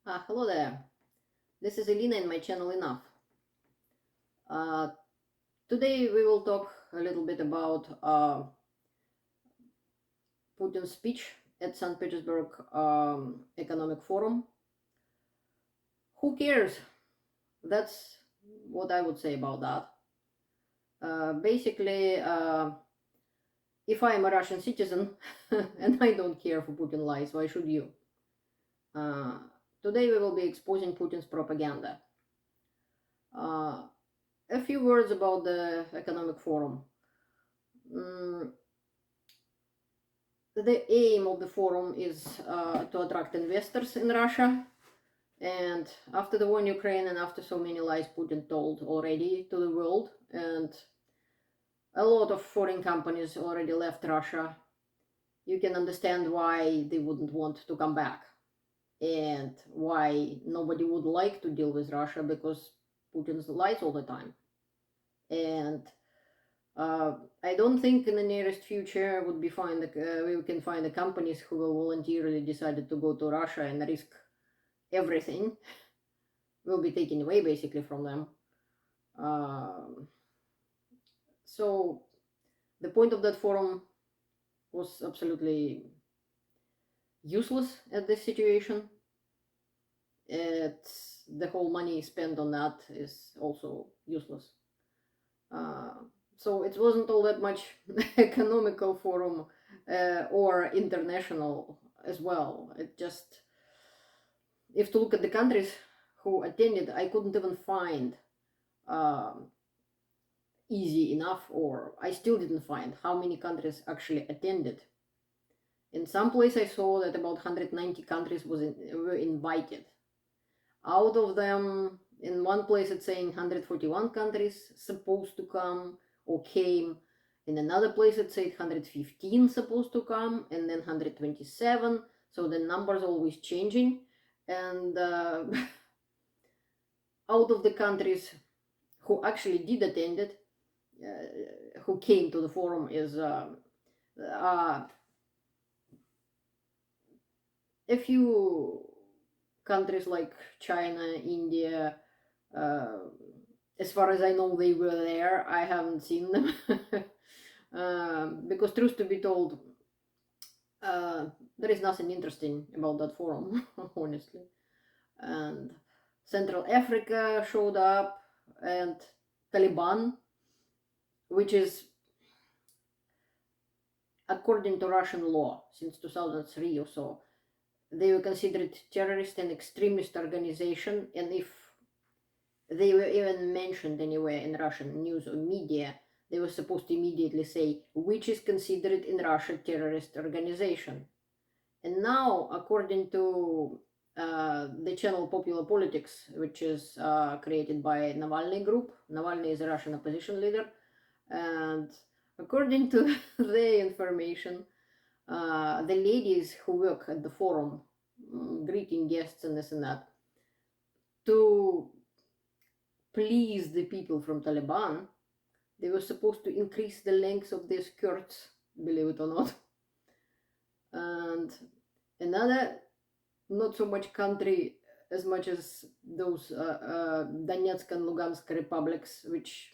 Hello there. This is Elena in my channel Enough. Uh, Today we will talk a little bit about Putin's speech at St. Petersburg Economic Forum. Who cares? That's what I would say about that. Basically, if I am a Russian citizen and I don't care for Putin lies, why should you? Uh, Today we will be exposing Putin's propaganda. A few words about the Economic Forum. Mm, the aim of the forum is to attract investors in Russia. And after the war in Ukraine and after so many lies Putin told already to the world, and a lot of foreign companies already left Russia, you can understand why they wouldn't want to come back and why nobody would like to deal with Russia, because Putin's lies all the time. And I don't think in the nearest future would be we can find the companies who will voluntarily decided to go to Russia and risk everything will be taken away basically from them. So the point of that forum was absolutely useless at this situation. It's the whole money spent on that is also useless. So it wasn't all that much economical forum or international as well. It just, if to look at the countries who attended, I couldn't even find easy enough, or I still didn't find how many countries actually attended. In some place I saw that about 190 countries were invited. Out of them, in one place it's saying 141 countries supposed to come or came. In another place it said 115 supposed to come, and then 127. So the numbers always changing. And out of the countries who actually did attend it, who came to the forum, is a few countries like China, India. As far as I know, they were there. I haven't seen them. Because truth to be told, there is nothing interesting about that forum, honestly. And Central Africa showed up, and Taliban, which is, according to Russian law, since 2003 or so, they were considered terrorist and extremist organization, and if they were even mentioned anywhere in Russian news or media, they were supposed to immediately say which is considered in Russia terrorist organization. And now, according to the channel Popular Politics, which is created by Navalny group, Navalny is a Russian opposition leader, and according to their information, the ladies who work at the forum, greeting guests and this and that, to please the people from Taliban, they were supposed to increase the length of their skirts, believe it or not. And another, not so much country as much as those Donetsk and Lugansk republics, which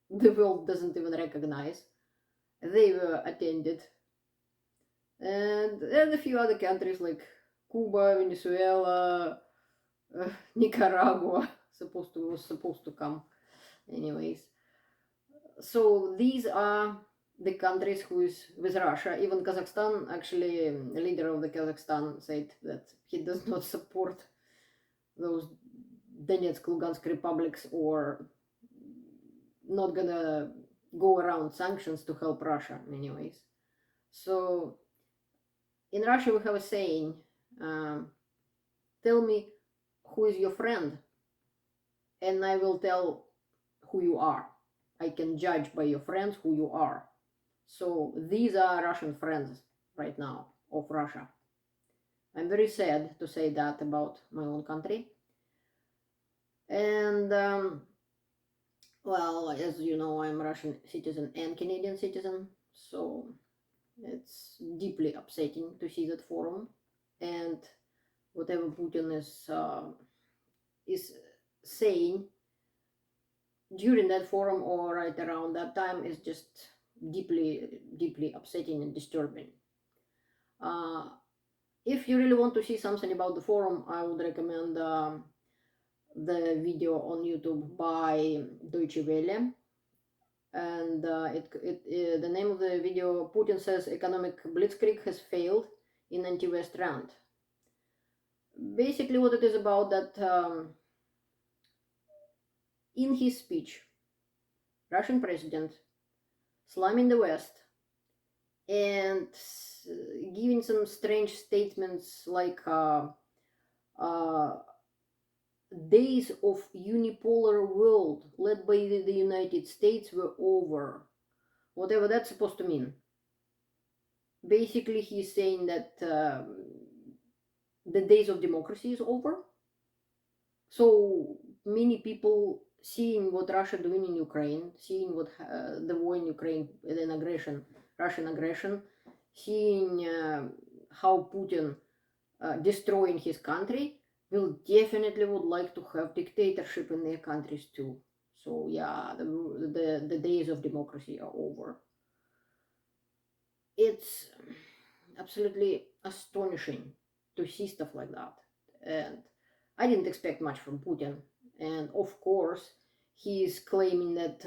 the world doesn't even recognize, they were attended. And a few other countries like Cuba, Venezuela, Nicaragua was supposed to come. Anyways, so these are the countries who is with Russia. Even Kazakhstan, actually, the leader of the Kazakhstan said that he does not support those Donetsk, Lugansk republics, or not gonna go around sanctions to help Russia. Anyways, so in Russia we have a saying, tell me who is your friend, and I will tell who you are. I can judge by your friends who you are. So these are Russian friends right now of Russia. I'm very sad to say that about my own country. And well, as you know, I'm Russian citizen and Canadian citizen, so it's deeply upsetting to see that forum. And whatever Putin is saying during that forum or right around that time is just deeply upsetting and disturbing. If you really want to see something about the forum, I would recommend the video on YouTube by Deutsche Welle, and the name of the video, Putin says economic blitzkrieg has failed in anti-West rant. Basically what it is about, that in his speech, Russian president slamming the West and giving some strange statements like days of unipolar world led by the United States were over, whatever that's supposed to mean. Basically he's saying that the days of democracy is over. So many people, seeing what Russia doing in Ukraine, seeing what the war in Ukraine, then aggression, Russian aggression, seeing how Putin destroying his country, will definitely would like to have dictatorship in their countries too. So yeah, the days of democracy are over. It's absolutely astonishing to see stuff like that, and I didn't expect much from Putin. And of course, he is claiming that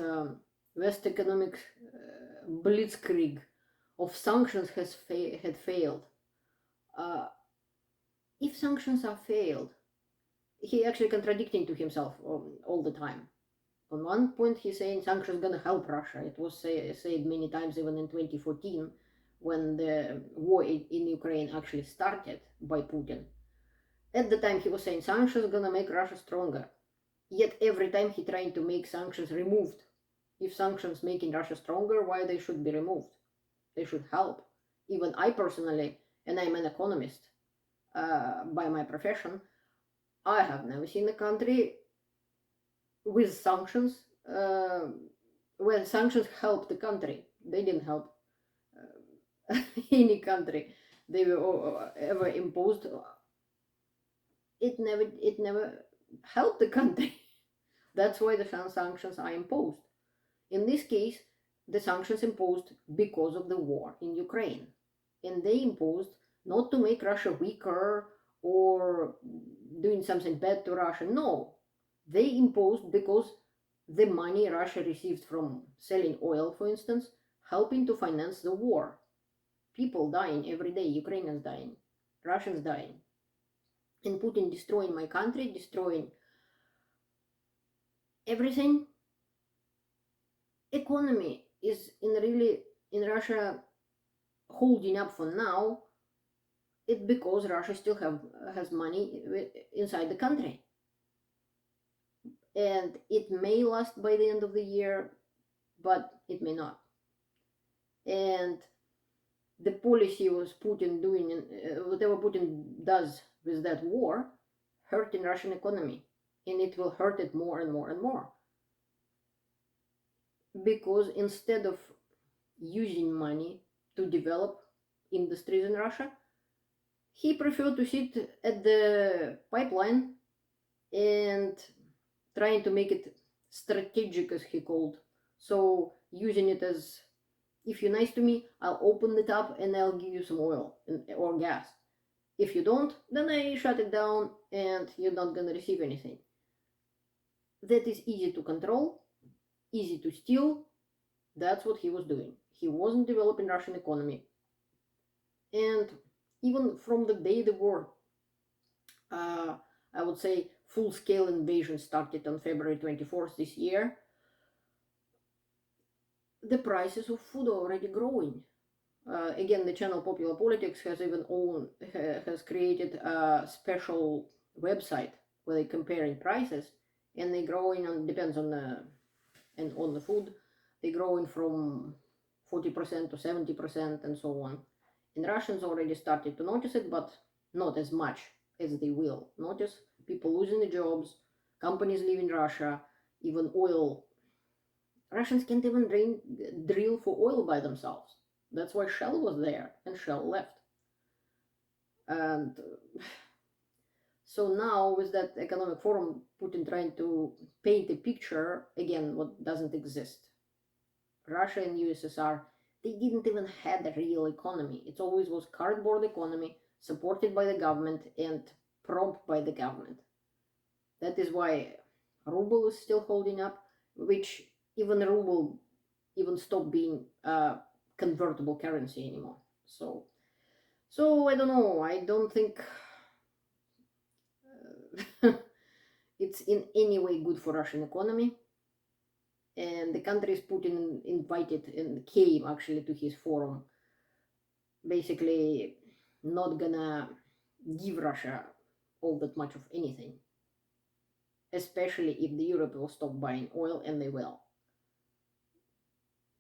West economic blitzkrieg of sanctions had failed. If sanctions are failed, he actually contradicting to himself all the time. On one point, he's saying sanctions gonna help Russia. It was said many times, even in 2014, when the war in Ukraine actually started by Putin. At the time, he was saying sanctions gonna make Russia stronger. Yet every time he trying to make sanctions removed. If sanctions making Russia stronger, why they should be removed? They should help. Even I personally, and I'm an economist by my profession, I have never seen a country with sanctions when sanctions help the country. They didn't help any country they were ever imposed. It never helped the country. That's why the sanctions are imposed. In this case, the sanctions imposed because of the war in Ukraine, and they imposed not to make Russia weaker or doing something bad to Russia. No, they imposed because the money Russia received from selling oil, for instance, helping to finance the war. People dying every day, Ukrainians dying, Russians dying, and Putin destroying my country, destroying everything. Economy is in Russia holding up for now. It's because Russia still has money inside the country, and it may last by the end of the year, but it may not. And the policy was Putin doing, whatever Putin does with that war, hurting Russian economy, and it will hurt it more and more and more. Because instead of using money to develop industries in Russia, he preferred to sit at the pipeline and trying to make it strategic, as he called. So using it as, if you're nice to me, I'll open it up and I'll give you some oil or gas. If you don't, then I shut it down and you're not gonna receive anything. That is easy to control, easy to steal. That's what he was doing. He wasn't developing Russian economy. And even from the day the war, I would say, full-scale invasion started on February 24th this year, the prices of food are already growing. Again, the channel Popular Politics has created a special website where they're comparing prices, and they're growing on, depends on the food, they're growing from 40% to 70% and so on. And Russians already started to notice it, but not as much as they will notice. People losing the jobs, companies leaving Russia, even oil. Russians can't even drill for oil by themselves. That's why Shell was there, and Shell left. And So now with that economic forum, Putin trying to paint a picture, again, what doesn't exist. Russia and USSR, they didn't even have a real economy. It always was cardboard economy, supported by the government and propped by the government. That is why ruble is still holding up, which even ruble even stopped being a convertible currency anymore. So I don't know. I don't think it's in any way good for Russian economy. And the countries Putin invited and came actually to his forum, basically not gonna give Russia all that much of anything, especially if the Europe will stop buying oil, and they will.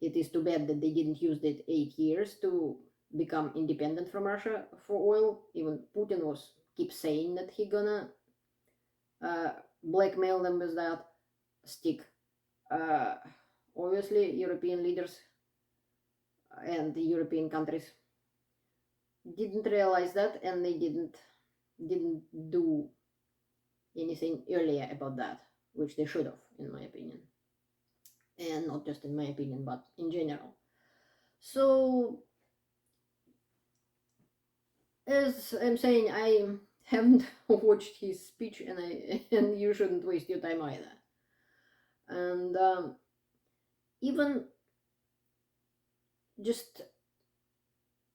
It is too bad that they didn't use that 8 years to become independent from Russia for oil. Even Putin was keep saying that he gonna blackmail them with that stick. Obviously, European leaders and the European countries didn't realize that, and they didn't do anything earlier about that, which they should have, in my opinion. And not just in my opinion, but in general. So, as I'm saying, I haven't watched his speech, and you shouldn't waste your time either. And even if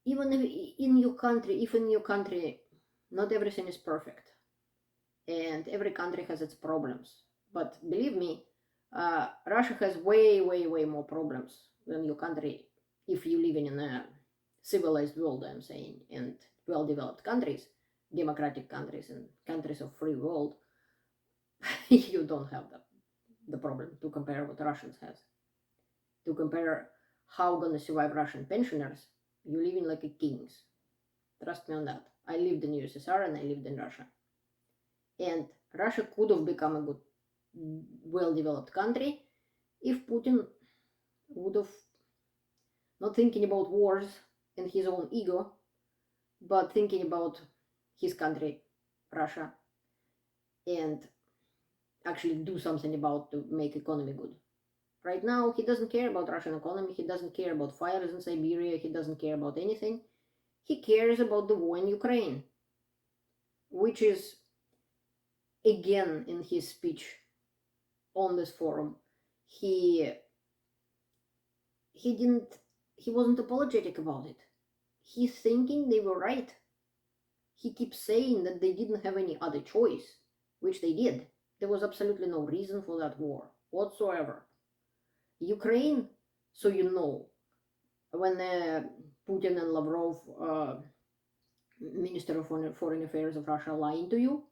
in your country, not everything is perfect, and every country has its problems. But believe me, Russia has way more problems than your country if you live in a civilized world, I'm saying, and well-developed countries, democratic countries, and countries of free world. You don't have the problem to compare what Russians has. To compare how gonna survive Russian pensioners, you living like a kings. Trust me on that. I lived in USSR and I lived in Russia. And Russia could have become a good, well-developed country if Putin would have not thinking about wars and his own ego, but thinking about his country, Russia, and actually do something about to make economy good. Right now, he doesn't care about Russian economy. He doesn't care about fires in Siberia. He doesn't care about anything. He cares about the war in Ukraine, which is, again, in his speech on this forum, he wasn't apologetic about it. He's thinking they were right. He keeps saying that they didn't have any other choice, which they did. There was absolutely no reason for that war whatsoever. Ukraine, so you know, when Putin and Lavrov, Minister of Foreign Affairs of Russia, lying to you,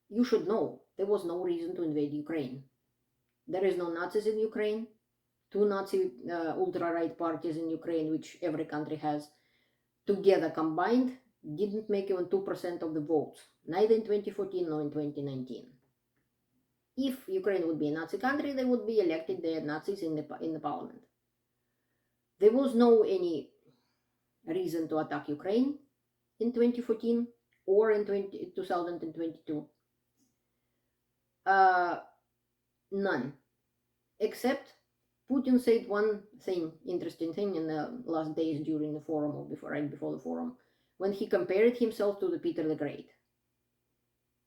you should know there was no reason to invade Ukraine. There is no Nazis in Ukraine. Two Nazi ultra-right parties in Ukraine, which every country has, together combined, didn't make even 2% of the votes, neither in 2014 nor in 2019. If Ukraine would be a Nazi country, they would be elected the Nazis in the parliament. There was no any reason to attack Ukraine in 2014 or in 2022. None. Except Putin said one thing, interesting thing, in the last days during the forum or right before the forum, when he compared himself to the Peter the Great.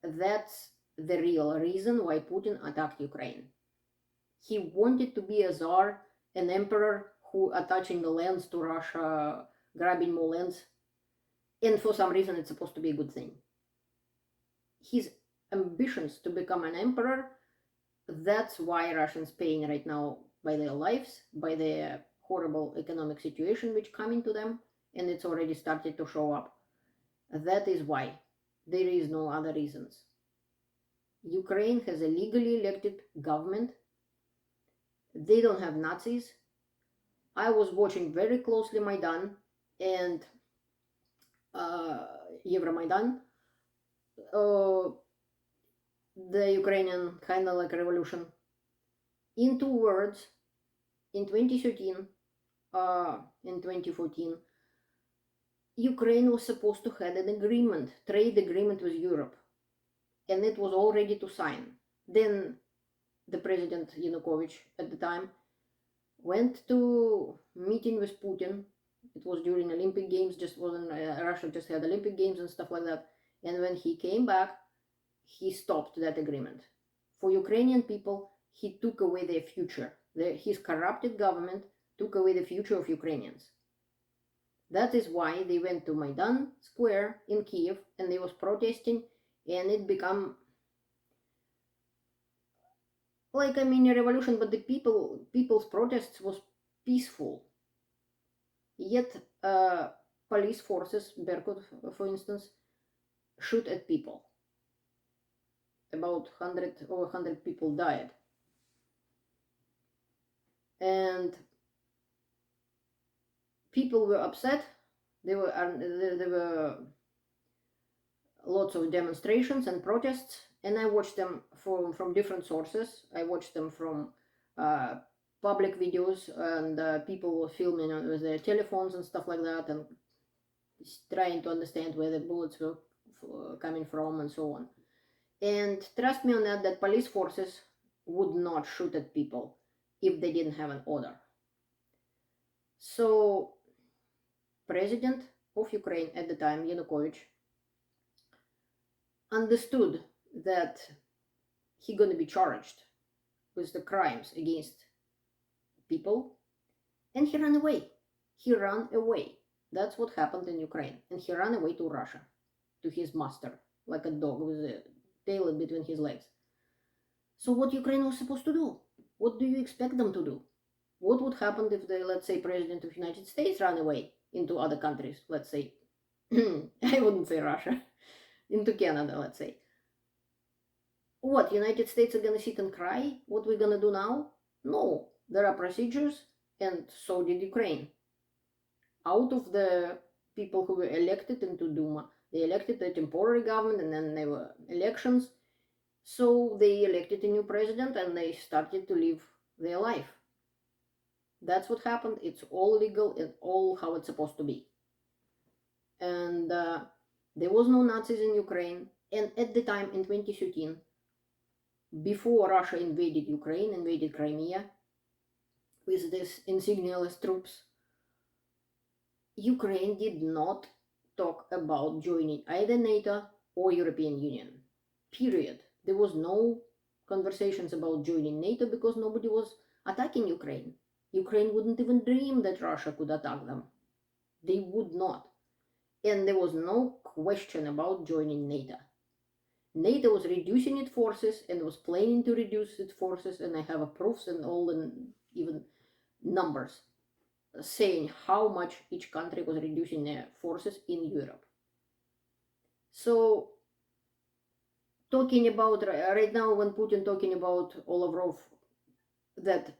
That's the real reason why Putin attacked Ukraine. He wanted to be a czar, an emperor who attaching the lands to Russia, grabbing more lands, and for some reason it's supposed to be a good thing. His ambitions to become an emperor, that's why Russians paying right now by their lives, by the horrible economic situation which coming to them, and it's already started to show up. That is why. There is no other reasons. Ukraine has a legally elected government. They don't have Nazis. I was watching very closely Maidan and Euromaidan, the Ukrainian kind of like revolution. In 2 words, in 2013, in 2014, Ukraine was supposed to have an agreement, trade agreement with Europe. and it was all ready to sign. Then the president Yanukovych at the time went to meeting with Putin. It was during Olympic Games, just wasn't Russia just had Olympic Games and stuff like that. And when he came back, he stopped that agreement. For Ukrainian people, he took away their future. His corrupted government took away the future of Ukrainians. That is why they went to Maidan Square in Kiev and they was protesting, and it became like, I mean, a revolution, but the people's protests was peaceful. Yet police forces, Berkut for instance, shoot at people. About 100 people died. And people were upset. There were lots of demonstrations and protests, and I watched them from different sources. I watched them from public videos, and people were filming with their telephones and stuff like that, and trying to understand where the bullets were coming from and so on. And trust me on that police forces would not shoot at people if they didn't have an order. So president of Ukraine at the time, Yanukovych, understood that he's going to be charged with the crimes against people, and he ran away. He ran away. That's what happened in Ukraine. And he ran away to Russia, to his master, like a dog with a tail between his legs. So what Ukraine was supposed to do? What do you expect them to do? What would happen if the, let's say, president of the United States ran away into other countries? Let's say, I wouldn't say Russia, into Canada, let's say. What, United States are going to sit and cry? What we're going to do now? No, there are procedures, and so did Ukraine. Out of the people who were elected into Duma, they elected a temporary government, and then there were elections. So they elected a new president, and they started to live their life. That's what happened. It's all legal and all how it's supposed to be. And there was no Nazis in Ukraine. And at the time, in 2013, before Russia invaded Ukraine, invaded Crimea, with these insignialess troops, Ukraine did not talk about joining either NATO or European Union. Period. There was no conversations about joining NATO because nobody was attacking Ukraine. Ukraine wouldn't even dream that Russia could attack them. They would not. And there was no question about joining NATO. NATO was reducing its forces and was planning to reduce its forces, and I have proofs and all, and even numbers saying how much each country was reducing their forces in Europe. So talking about right now, when Putin talking about Lavrov that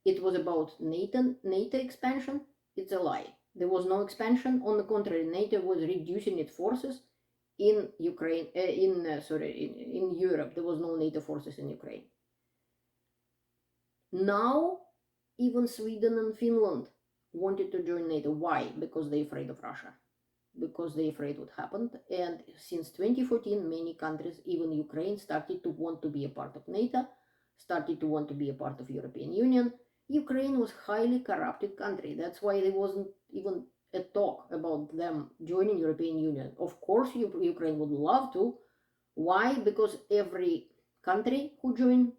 it was about NATO expansion, it's a lie. There was no expansion. On the contrary, NATO was reducing its forces in Ukraine. In Europe, there was no NATO forces in Ukraine. Now, even Sweden and Finland wanted to join NATO. Why? Because they're afraid of Russia. Because they're afraid what happened. And since 2014, many countries, even Ukraine, started to want to be a part of NATO, started to want to be a part of European Union. Ukraine was a highly corrupted country. That's why there wasn't even a talk about them joining European Union. Of course, Ukraine would love to. Why? Because every country who joined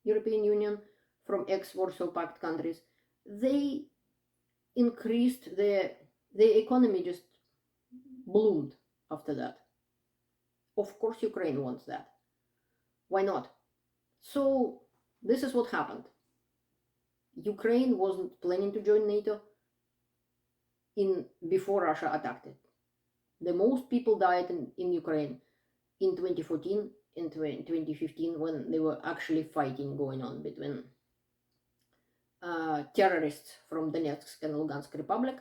European Union from ex-Warsaw Pact countries, they increased the economy, just bloomed after that. Of course, Ukraine wants that. Why not? So this is what happened. Ukraine wasn't planning to join NATO before Russia attacked it. The most people died in Ukraine in 2014 and 2015 when there were actually fighting going on between terrorists from Donetsk and Lugansk Republic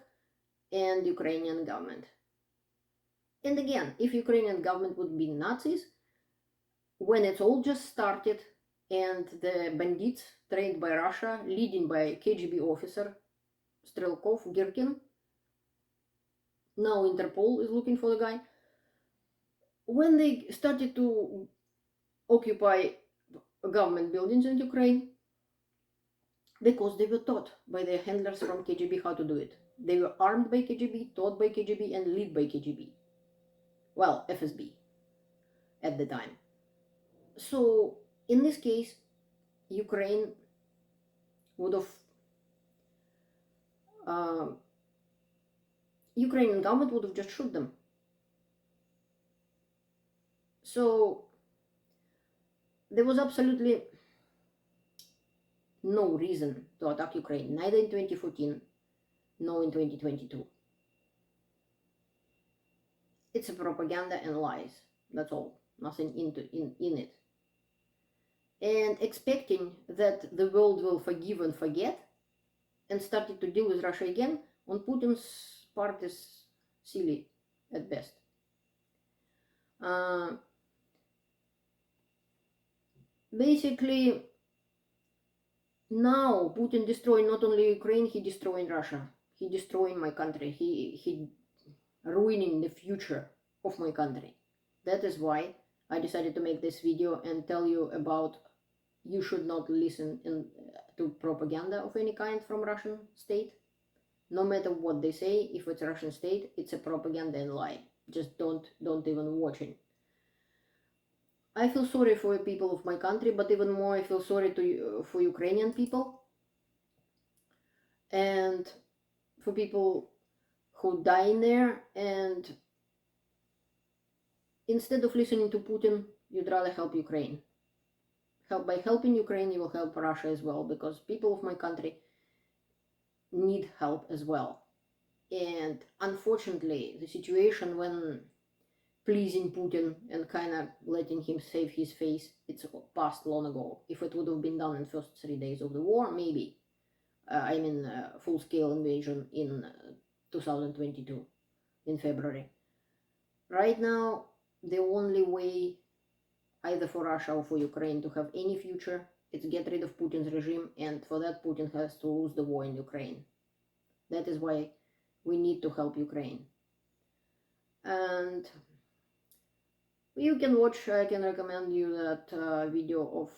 and Ukrainian government. And again, if Ukrainian government would be Nazis, when it all just started, and the bandits trained by Russia, leading by KGB officer Strelkov, Girkin, now Interpol is looking for the guy, when they started to occupy government buildings in Ukraine because they were taught by their handlers from KGB how to do it. They were armed by KGB, taught by KGB, and led by KGB. Well, FSB at the time. So in this case, Ukraine would have Ukrainian government would have just shot them. So there was absolutely no reason to attack Ukraine, neither in 2014 nor in 2022. It's a propaganda and lies. That's all. Nothing in it. And expecting that the world will forgive and forget and started to deal with Russia again on Putin's part is silly at best. Basically, now Putin destroying not only Ukraine, he destroying Russia. He destroying my country. He ruining the future of my country. That is why I decided to make this video and tell you about you should not listen to propaganda of any kind from Russian state. No matter what they say, if it's Russian state, it's a propaganda and lie. Just don't even watch it. I feel sorry for the people of my country, but even more I feel sorry for Ukrainian people and for people who die in there. And instead of listening to Putin, you'd rather help Ukraine. By helping Ukraine, you will help Russia as well, because people of my country need help as well. And unfortunately, the situation when pleasing Putin and kind of letting him save his face, it's passed long ago. If it would have been done in the first 3 days of the war, maybe. Full-scale invasion in 2022, in February. Right now, the only way either for Russia or for Ukraine to have any future, it's get rid of Putin's regime, and for that Putin has to lose the war in Ukraine. That is why we need to help Ukraine. And you can watch, I can recommend you that video of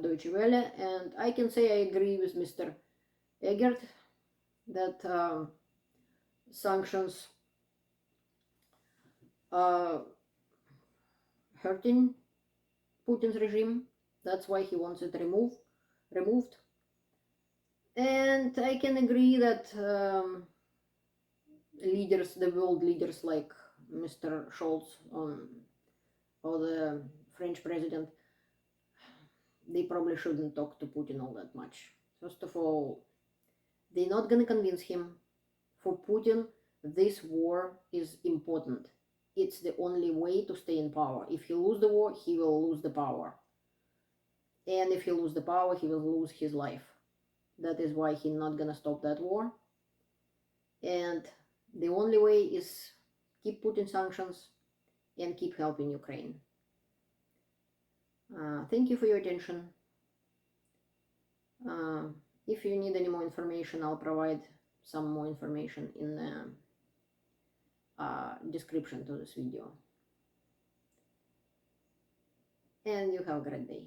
Deutsche Welle, and I can say I agree with Mr. Egert that sanctions hurting Putin's regime. That's why he wants it removed. And I can agree that leaders, the world leaders like Mr. Scholz or the French president, they probably shouldn't talk to Putin all that much. First of all, they're not going to convince him. For Putin, this war is important. It's the only way to stay in power. If he loses the war, he will lose the power. And if he loses the power, he will lose his life. That is why he's not going to stop that war. And the only way is keep putting sanctions and keep helping Ukraine. Thank you for your attention. If you need any more information, I'll provide some more information in the description to this video. And you have a great day.